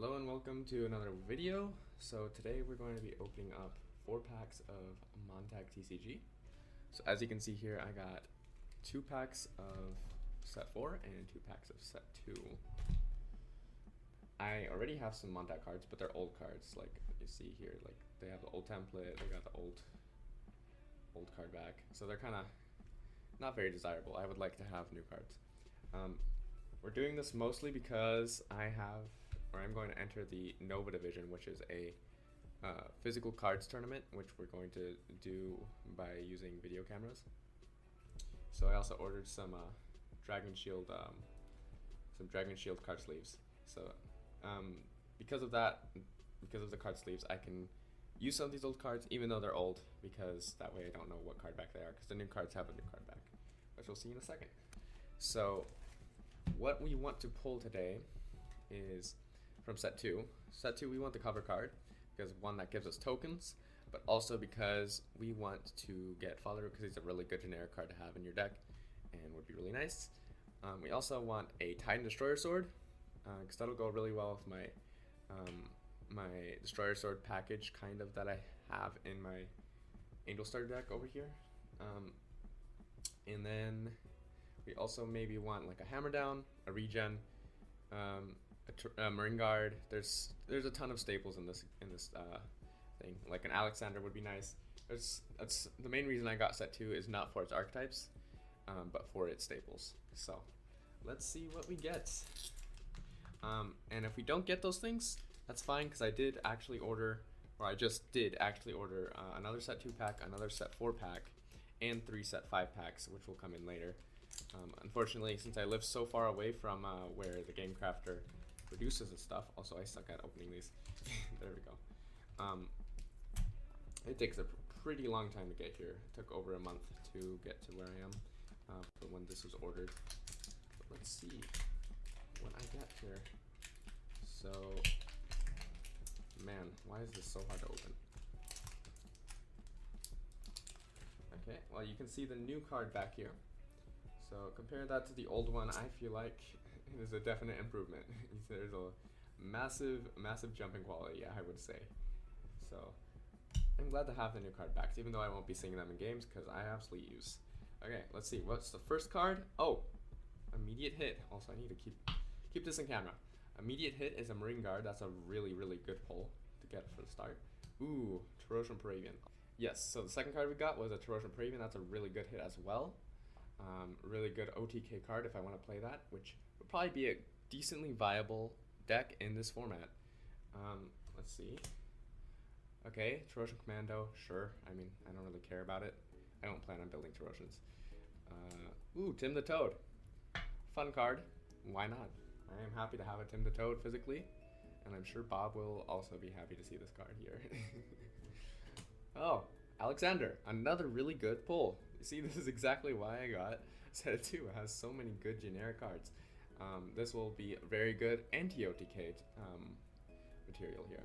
Hello and welcome to another video. So today we're going to be opening up 4 packs of MonTac TCG. So as you can see here, I got 2 packs of set 4 and 2 packs of set 2. I already have some MonTac cards, but they're old cards. Like you see here, like they have the old template, they got the old card back. So they're kind of not very desirable. I would like to have new cards. We're doing this mostly because I'm going to enter the Nova Division, which is a physical cards tournament, which we're going to do by using video cameras. So I also ordered some Dragon Shield card sleeves. So because of that, because of the card sleeves, I can use some of these old cards, even though they're old, because that way I don't know what card back they are, because the new cards have a new card back, which we'll see in a second. So what we want to pull today is from set 2. Set 2, we want the cover card, because one, that gives us tokens, but also because we want to get Father Root, because he's a really good generic card to have in your deck and would be really nice. We also want a Titan Destroyer Sword, because that'll go really well with my Destroyer Sword package kind of that I have in my Angel Star deck over here. And then we also maybe want like a Hammer Down, a Regen, a Marine Guard. There's a ton of staples in this thing. Like an Alexander would be nice. That's the main reason I got set 2 is not for its archetypes, but for its staples. So let's see what we get. And if we don't get those things, that's fine, because I did actually order, or I just did actually order another set 2 pack, another set 4 pack, and 3 set 5 packs, which will come in later. Unfortunately, since I live so far away from where the game crafter produces and stuff, also I suck at opening these. There we go. It takes a pretty long time to get here. It took over a month to get to where I am from when this was ordered. But let's see what I get here. So, man, why is this so hard to open? Okay, well, you can see the new card back here. So compare that to the old one, I feel like it is a definite improvement. There's a massive jump in quality, I would say. So I'm glad to have the new card backs, even though I won't be seeing them in games because I absolutely use. Okay, let's see. What's the first card? Oh, immediate hit. Also, I need to keep this in camera. Immediate hit is a Marine Guard. That's a really good pull to get for the start. Ooh, Terosian Paravian. Yes, so the second card we got was a Terosian Paravian. That's a really good hit as well. Really good OTK card if I want to play that, which would probably be a decently viable deck in this format. Let's see. Okay, Terosian Commando, sure. I mean, I don't really care about it. I don't plan on building Terosians. Ooh, Tim the Toad. Fun card. Why not? I am happy to have a Tim the Toad physically, and I'm sure Bob will also be happy to see this card here. Oh, Alexander, another really good pull. You see, this is exactly why I got set 2. It has so many good generic cards. This will be very good anti-OTK material here.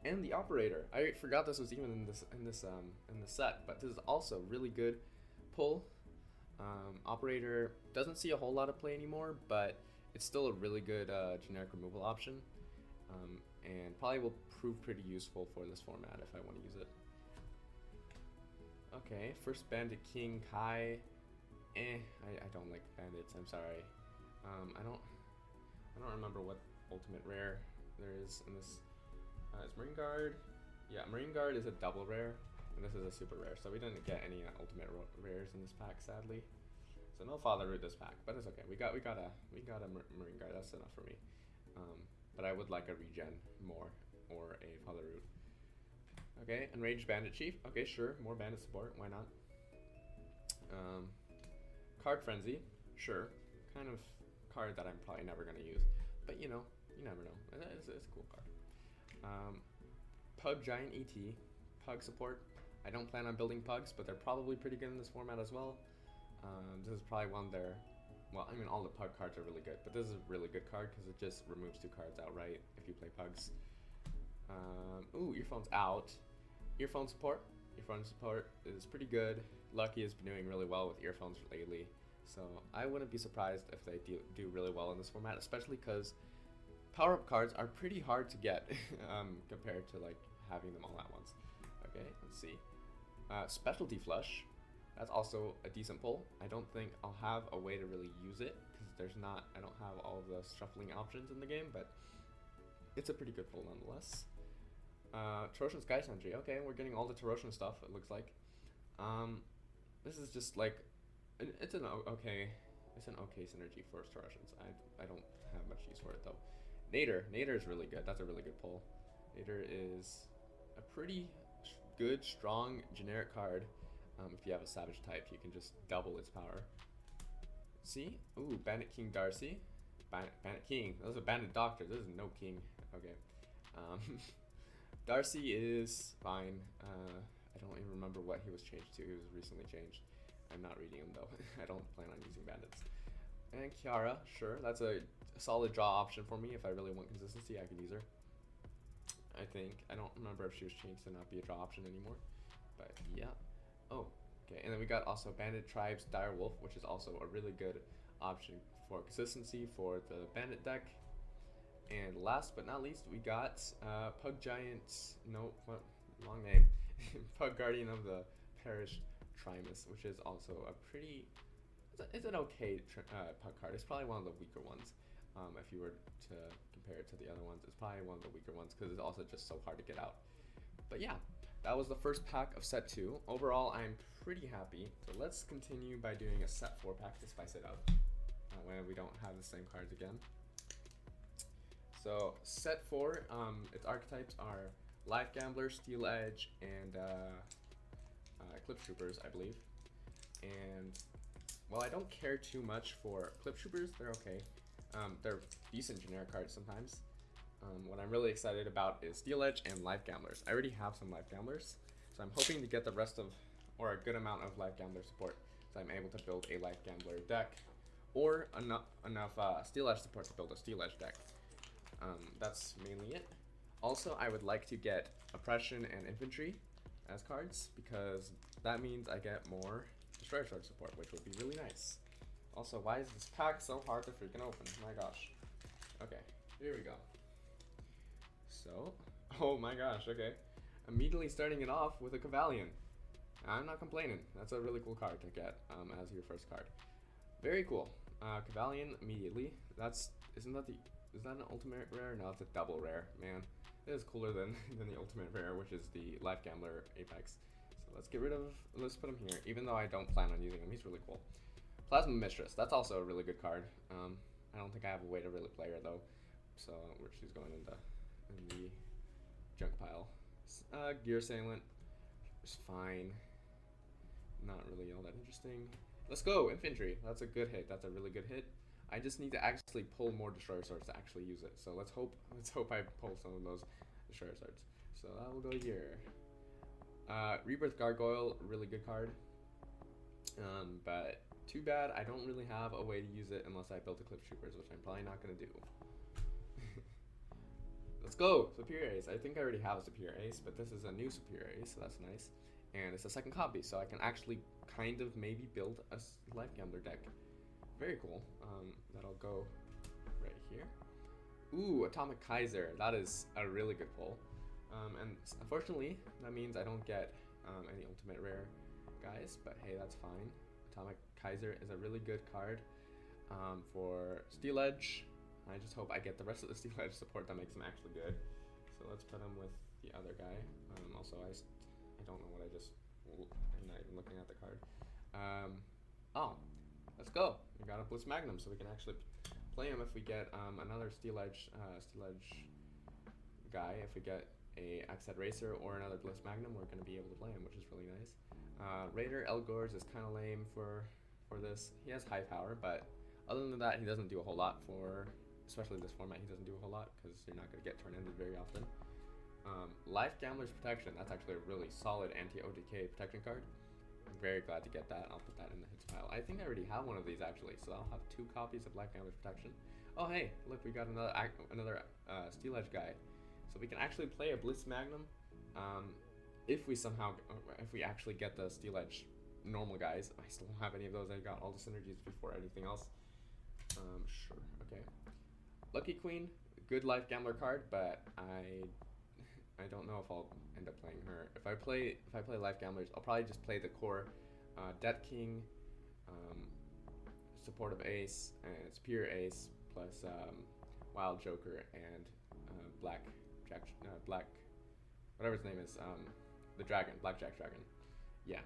And the Operator. I forgot this was even in this set, but this is also really good pull. Operator doesn't see a whole lot of play anymore, but it's still a really good generic removal option, and probably will prove pretty useful for this format if I want to use it. Okay, first Bandit King Kai. I don't like bandits. I'm sorry. I don't remember what ultimate rare there is in this. It's Marine Guard. Yeah, Marine Guard is a double rare, and this is a super rare. So we didn't get any ultimate rares in this pack, sadly. So no Father Root this pack, but it's okay. We got a Marine Guard. That's enough for me. But I would like a Regen more, or a Father Root. Okay, Enraged Bandit Chief. Okay, sure, more bandit support. Why not? Card Frenzy. Sure, kind of card that I'm probably never gonna use, but you know, you never know. It's a cool card. Pug Giant ET. Pug support. I don't plan on building pugs, but they're probably pretty good in this format as well. This is probably one there. Well, I mean, all the pug cards are really good, but this is a really good card because it just removes 2 cards outright if you play pugs. Ooh, Earphone's out. Earphone support. Earphone support is pretty good. Lucky has been doing really well with earphones lately, so I wouldn't be surprised if they do really well in this format, especially because power-up cards are pretty hard to get compared to like having them all at once. Okay, let's see. Specialty Flush. That's also a decent pull. I don't think I'll have a way to really use it because I don't have all of the shuffling options in the game, but it's a pretty good pull nonetheless. Torosian Sky Sentry. Okay, we're getting all the Torosian stuff, it looks like. This is just like, it's an okay synergy for Torosians. I don't have much use for it though. Nader is really good. That's a really good pull. Nader is a pretty good, strong, generic card. If you have a Savage type, you can just double its power. See? Ooh, Bandit King Darcy. Bandit King. Those are Bandit Doctor. This is no king. Okay. Darcy is fine. I don't even remember what he was changed to. He was recently changed. I'm not reading him though. I don't plan on using bandits. And Kiara, sure. That's a solid draw option for me. If I really want consistency, I can use her. I think. I don't remember if she was changed to not be a draw option anymore. But yeah. Oh, okay. And then we got also Bandit Tribes Direwolf, which is also a really good option for consistency for the bandit deck. And last but not least, we got Pug Giant. No, what? Long name. Pug Guardian of the Perished Trimus, which is also a pretty. It's an okay Pug card. It's probably one of the weaker ones. If you were to compare it to the other ones, it's probably one of the weaker ones because it's also just so hard to get out. But yeah, that was the first pack of set 2. Overall, I'm pretty happy. So let's continue by doing a set 4 pack to spice it up when we don't have the same cards again. So set 4, its archetypes are Life Gambler, Steel Edge, and Eclipse Troopers, I believe. And while I don't care too much for Eclipse Troopers, they're okay. They're decent generic cards sometimes. What I'm really excited about is Steel Edge and Life Gamblers. I already have some Life Gamblers, so I'm hoping to get the rest of, or a good amount of Life Gambler support, so I'm able to build a Life Gambler deck, or enough Steel Edge support to build a Steel Edge deck. That's mainly it. Also, I would like to get Oppression and Infantry as cards, because that means I get more Destroyer Sword support, which would be really nice. Also, why is this pack so hard to freaking open? My gosh. Okay, here we go. So, oh my gosh, okay. Immediately starting it off with a Cavalion. I'm not complaining. That's a really cool card to get as your first card. Very cool. Cavalion immediately. Is that an ultimate rare? No, it's a double rare. Man, it is cooler than the ultimate rare, which is the Life Gambler Apex. So let's put him here, even though I don't plan on using him. He's really cool. Plasma Mistress. That's also a really good card. I don't think I have a way to really play her though. So she's going in the junk pile. Gear Assailant is fine. Not really all that interesting. Let's go, Infantry. That's a good hit. That's a really good hit. I just need to actually pull more Destroyer Swords to actually use it. So let's hope I pull some of those Destroyer Swords. So that will go here. Rebirth Gargoyle, really good card. But too bad I don't really have a way to use it unless I build Eclipse Troopers, which I'm probably not going to do. Let's go! Superior Ace. I think I already have a Superior Ace, but this is a new Superior Ace, so that's nice. And it's a second copy, so I can actually kind of maybe build a Life Gambler deck. Very cool. That'll go right here. Ooh, Atomic Kaiser. That is a really good pull. And unfortunately, that means I don't get any Ultimate Rare guys, but hey, that's fine. Atomic Kaiser is a really good card for Steel Edge. I just hope I get the rest of the Steel Edge support that makes him actually good. So let's put him with the other guy. Also, I don't know what I'm not even looking at the card. Oh, let's go. We got a Bliss Magnum, so we can actually play him if we get another Steel Edge guy. If we get a Axehead Racer or another Bliss Magnum, we're going to be able to play him, which is really nice. Raider Elgors is kind of lame for this. He has high power, but other than that, he doesn't do a whole lot for, especially this format, he doesn't do a whole lot because you're not going to get turn-ended very often. Life Gambler's Protection, that's actually a really solid anti-OTK protection card. I'm very glad to get that. I'll put that in the hits pile. I think I already have one of these actually, so I'll have 2 copies of Life Gambler's Protection. Oh hey, look, we got another Steel Edge guy. So we can actually play a Bliss Magnum if we actually get the Steel Edge normal guys. I still don't have any of those. I got all the synergies before anything else. Sure, okay. Lucky Queen, good Life Gambler card, but I don't know if I'll end up playing her. If I play Life Gamblers, I'll probably just play the core Death King, um, supportive ace, and Superior ace, plus Wild Joker and Black whatever his name is, the dragon, Blackjack Dragon. Yeah,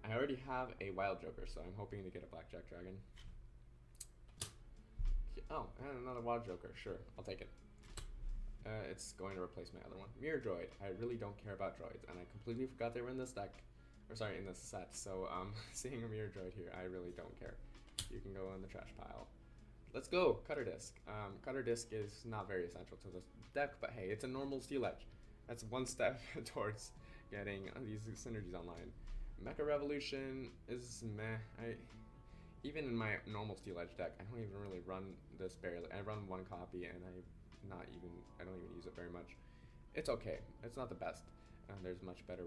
I already have a Wild Joker, so I'm hoping to get a Blackjack Dragon. Oh, and another Wild Joker. Sure, I'll take it. It's going to replace my other one. Mirror Droid. I really don't care about droids, and I completely forgot they were in this deck. Or sorry, in this set. So seeing a Mirror Droid here, I really don't care. You can go in the trash pile. Let's go, Cutter Disc. Cutter Disc is not very essential to this deck, but hey, it's a normal Steel Edge. That's one step towards getting these synergies online. Mecha Revolution is meh. Even in my normal Steel Edge deck, I don't even really run this barely. I run one copy, and I don't even use it very much. It's okay. It's not the best. There's much better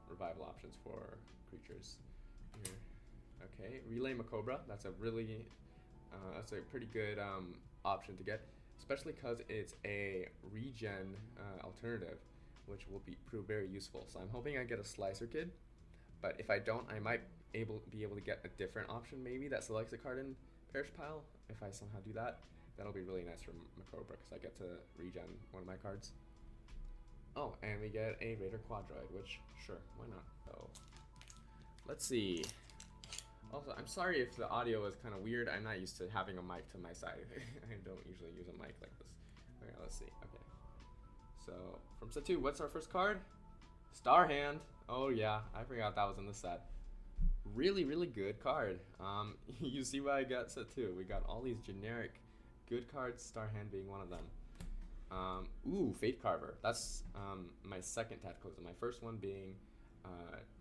revival options for creatures here. Okay, Relay Macobra. That's a pretty good option to get, especially because it's a regen alternative, which will prove very useful. So I'm hoping I get a Slicer Kid, but if I don't, I might be able to get a different option maybe that selects a card in Perish Pile. If I somehow do that, that'll be really nice for Macobra because I get to regen one of my cards. Oh, and we get a Raider Quadroid, which, sure, why not? So, let's see. Also, I'm sorry if the audio is kind of weird. I'm not used to having a mic to my side. I don't usually use a mic like this. Okay, let's see. Okay. So, from set 2, what's our first card? Star Hand. Oh yeah, I forgot that was in the set. Really, really good card. You see why I got set 2. We got all these generic good cards, Star Hand being one of them. Ooh, Fate Carver. That's my second tacticalism. My first one being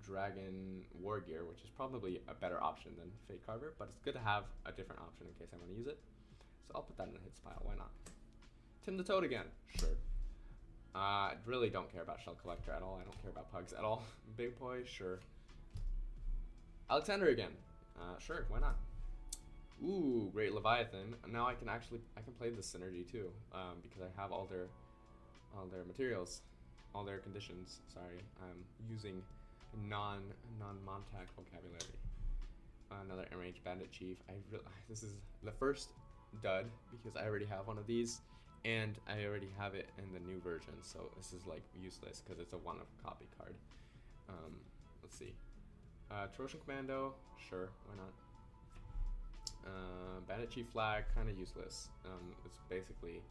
Dragon War Gear, which is probably a better option than Fate Carver, but it's good to have a different option in case I want to use it. So I'll put that in the hits pile. Why not? Tim the Toad again. Sure. I really don't care about Shell Collector at all. I don't care about Pugs at all. Big Boy, sure. Alexander again. Sure, why not? Ooh, Great Leviathan. Now I can play the synergy too, because I have all their materials, all their conditions. Sorry, I'm using non-MonTac vocabulary. Another Enraged Bandit Chief. This is the first dud because I already have one of these, and I already have it in the new version. So this is like useless because it's a one-of copy card. Let's see. Troshan Commando. Sure, why not? Bandit Chief Flag, kind of useless. It's basically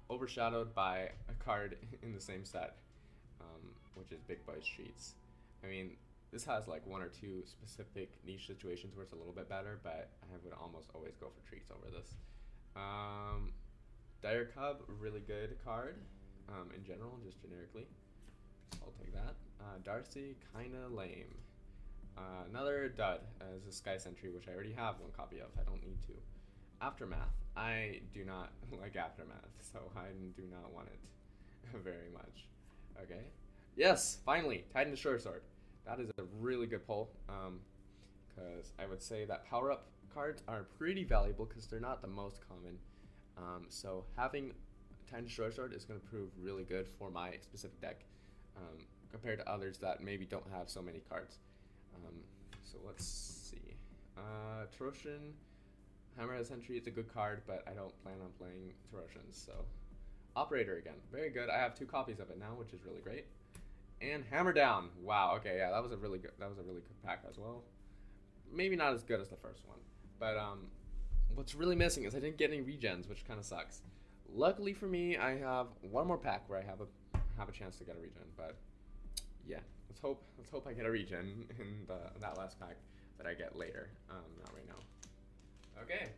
overshadowed by a card in the same set, which is Big Boy Streets. I mean, this has like one or two specific niche situations where it's a little bit better, but I would almost always go for Treats over this. Dire Cub, really good card in general, just generically. So I'll take that. Darcy, kind of lame. Another dud is a Sky Sentry, which I already have one copy of. I don't need to. Aftermath. I do not like Aftermath, so I do not want it very much. Okay. Yes, finally, Titan Destroyer Sword. That is a really good pull, because I would say that power-up cards are pretty valuable because they're not the most common. So having Titan Destroyer Sword is going to prove really good for my specific deck, compared to others that maybe don't have so many cards. So let's see. Troshan, Hammerhead Sentry, it's a good card, but I don't plan on playing Troshans. So Operator again, very good. I have 2 copies of it now, which is really great. And Hammer Down. Wow. Okay, yeah, that was a really good pack as well. Maybe not as good as the first one, but what's really missing is I didn't get any regens, which kind of sucks. Luckily for me, I have one more pack where I have a chance to get a regen, but yeah. Let's hope I get a regen in that last pack that I get later. Not right now. Okay,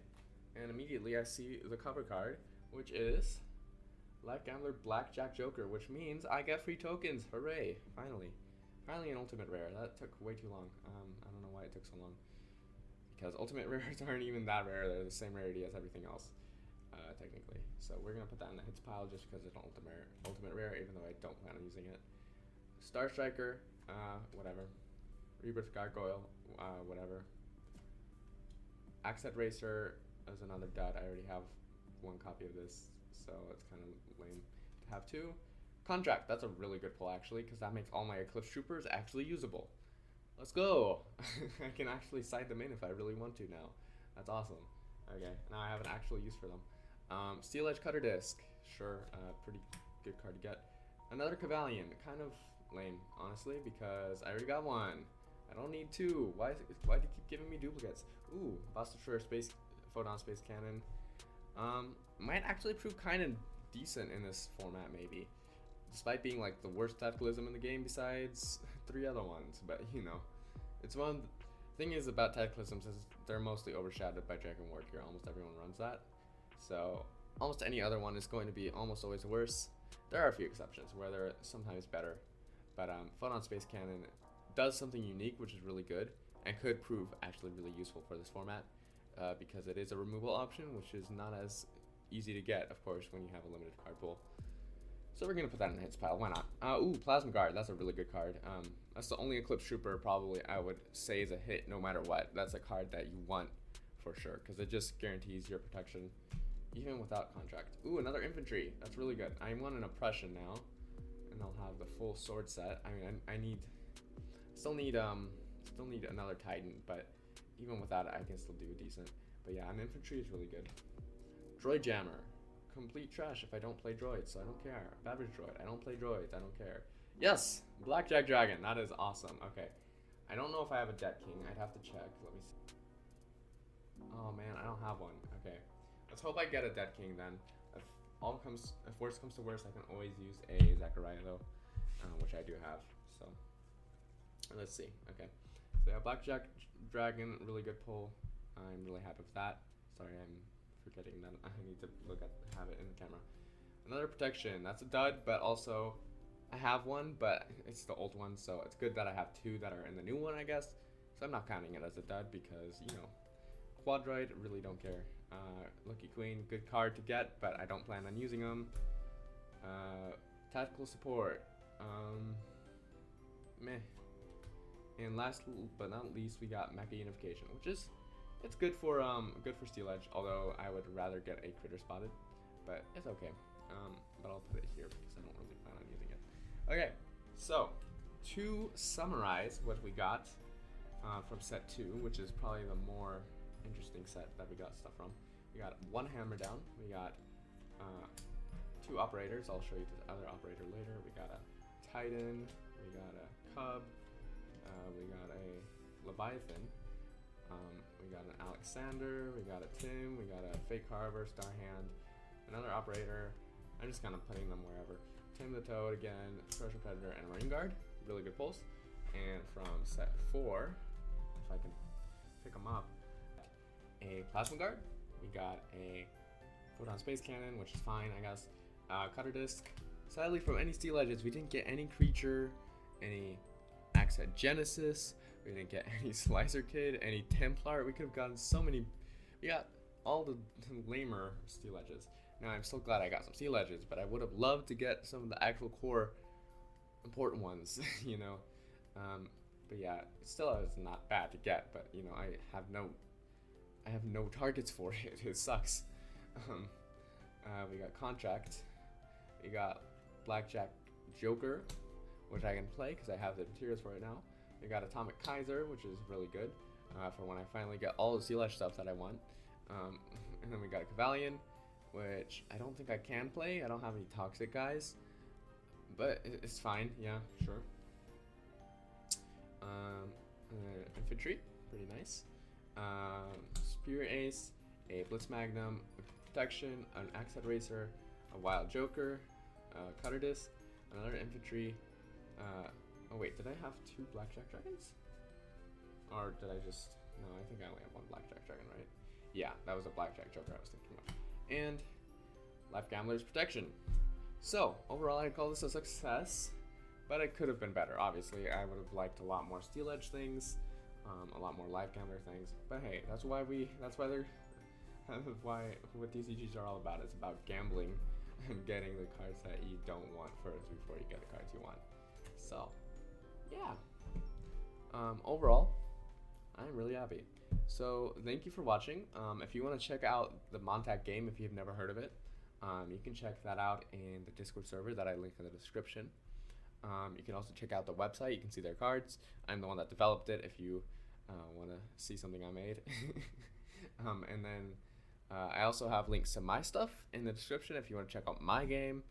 and immediately I see the cover card, which is Life Gambler Blackjack Joker, which means I get free tokens. Hooray! Finally an ultimate rare. That took way too long. I don't know why it took so long. Because ultimate rares aren't even that rare. They're the same rarity as everything else, technically. So we're gonna put that in the hits pile just because it's an ultimate rare, even though I don't plan on using it. Star Striker, whatever. Rebirth Gargoyle, whatever. Accent Racer is another dud. I already have one copy of this, so it's kind of lame to have 2. Contract, that's a really good pull actually, because that makes all my Eclipse Troopers actually usable. Let's go! I can actually side them in if I really want to now. That's awesome. Okay, now I have an actual use for them. Steel Edge Cutter Disc, sure, pretty good card to get. Another Cavalion, kind of lame, honestly, because I already got 1. I don't need 2. Why do you keep giving me duplicates? Ooh, Boss Destroyer Space Photon Space Cannon. Might actually prove kind of decent in this format, maybe. Despite being like the worst tacticalism in the game besides 3 other ones. But, you know, it's one thing is about tacticalisms is they're mostly overshadowed by Dragon Warrior. Almost everyone runs that. So, almost any other one is going to be almost always worse. There are a few exceptions where they're sometimes better. But Photon Space Cannon does something unique, which is really good, and could prove actually really useful for this format, because it is a removal option, which is not as easy to get, of course, when you have a limited card pool. So we're going to put that in the hits pile, why not? Ooh, Plasma Guard, that's a really good card. That's the only Eclipse Trooper probably I would say is a hit no matter what. That's a card that you want for sure, because it just guarantees your protection, even without contract. Ooh, another Infantry, that's really good. I want an Oppression now, and I'll have the full sword set. I mean, I still need another Titan, but even without it, I can still do decent. But yeah, an Infantry is really good. Droid Jammer. Complete trash if I don't play droids, so I don't care. Babbage Droid, I don't play droids, I don't care. Yes! Blackjack Dragon, that is awesome. Okay. I don't know if I have a Det King, I'd have to check. Let me see. Oh man, I don't have one. Okay. Let's hope I get a Det King then. If worst comes to worst, I can always use a Zachariah though, which I do have. So let's see. Okay. So yeah, Blackjack Dragon, really good pull. I'm really happy with that. Sorry, I'm forgetting that I need to have it in the camera. Another protection, that's a dud, but also I have one, but it's the old one, so it's good that I have 2 that are in the new one, I guess. So I'm not counting it as a dud because, you know, Quadroid, really don't care. Lucky Queen, good card to get, but I don't plan on using them. Tactical Support, meh. And last but not least, we got Mecha Unification, which is it's good for Steel Edge, although I would rather get a Critter Spotted, but it's okay. But I'll put it here because I don't really plan on using it. Okay, so to summarize what we got from set 2, which is probably the more interesting set that we got stuff from. We got 1 Hammer Down, we got 2 Operators, I'll show you the other operator later. We got a Titan, we got a Cub, we got a Leviathan, we got an Alexander, we got a Tim, we got a Fake Carver, Starhand, another Operator. I'm just kind of putting them wherever. Tim the Toad again, Treasure Predator, and Marine Guard. Really good pulls. And from set 4, if I can pick them up, a Plasma Guard. We got a Photon Space Cannon, which is fine, I guess. Cutter Disc. Sadly, from any Steel Edges, we didn't get any Creature, any Axe Head Genesis. We didn't get any Slicer Kid, any Templar. We could have gotten so many. We got all the lamer Steel Edges. Now, I'm still glad I got some Steel Edges, but I would have loved to get some of the actual core important ones, you know. But yeah, it still is not bad to get, but you know, I have no targets for it. It sucks. We got Contract. We got Blackjack Joker, which I can play because I have the materials for it now. We got Atomic Kaiser, which is really good for when I finally get all the Steel Edge stuff that I want. And then we got a Cavalion, which I don't think I can play. I don't have any toxic guys, but it's fine. Yeah, sure. Infantry, pretty nice. Spear Ace, a Blitz Magnum, Protection, an Axe Head Racer, a Wild Joker, Cutter Disc, another Infantry. Oh wait, did I have 2 Blackjack Dragons? Or did I just... No, I think I only have 1 Blackjack Dragon, right? Yeah, that was a Blackjack Joker I was thinking of. And Life Gambler's Protection. So, overall I'd call this a success, but it could have been better. Obviously, I would have liked a lot more Steel Edge things, a lot more Life Gambler things, but hey, that's why they're... why what TCGs are all about. It's about gambling and getting the cards that you don't want first before you get the cards you want. So, yeah. Overall, I'm really happy. So, thank you for watching. If you want to check out the MonTac game, if you've never heard of it, You can check that out in the Discord server that I link in the description. You can also check out the website. You can see their cards. I'm the one that developed it if you want to see something I made. And then I also have links to my stuff in the description if you want to check out my game.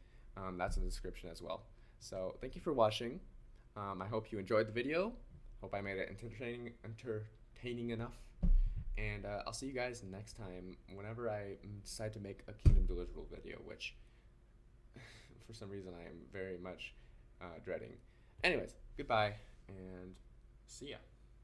That's in the description as well. So thank you for watching. I hope you enjoyed the video. Hope I made it entertaining enough. And I'll see you guys next time whenever I decide to make a Kingdom Delusional video, which for some reason I am very much dreading. Anyways, goodbye and see ya.